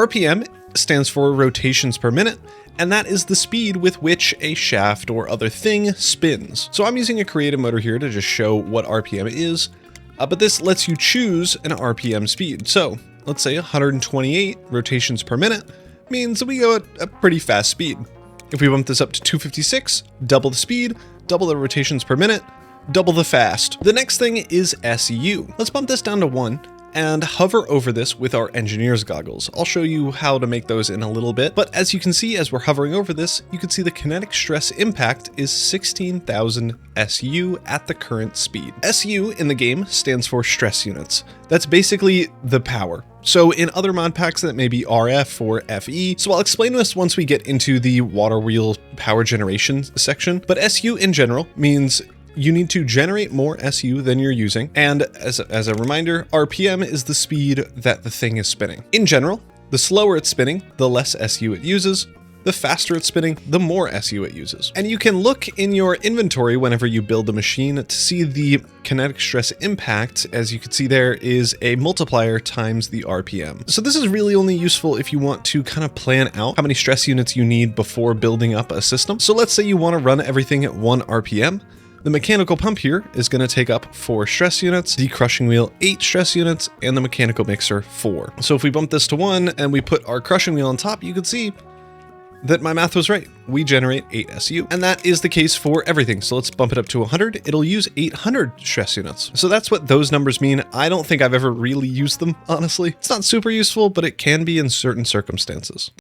RPM stands for rotations per minute, and that is the speed with which a shaft or other thing spins. So I'm using a creative motor here to just show what RPM is, but this lets you choose an RPM speed. So let's say 128 rotations per minute means that we go at a pretty fast speed. If we bump this up to 256, double the speed, double the rotations per minute, double the fast. The next thing is SU. Let's bump this down to 1 and hover over this with our engineer's goggles. I'll show you how to make those in a little bit, but as you can see, as we're hovering over this, you can see the kinetic stress impact is 16,000 SU at the current speed. SU in the game stands for stress units. That's basically the power. So in other mod packs that may be RF or FE, so I'll explain this once we get into the water wheel power generation section, but SU in general means you need to generate more SU than you're using. And as a reminder, RPM is the speed that the thing is spinning. In general, the slower it's spinning, the less SU it uses. The faster it's spinning, the more SU it uses. And you can look in your inventory whenever you build a machine to see the kinetic stress impact. As you can see, there is a multiplier times the RPM. So this is really only useful if you want to kind of plan out how many stress units you need before building up a system. So let's say you want to run everything at 1 RPM. The mechanical pump here is going to take up 4 stress units, the crushing wheel 8 stress units, and the mechanical mixer 4. So if we bump this to 1 and we put our crushing wheel on top, you can see that my math was right. We generate 8 SU, and that is the case for everything. So let's bump it up to 100. It'll use 800 stress units. So that's what those numbers mean. I don't think I've ever really used them, honestly. It's not super useful, but it can be in certain circumstances.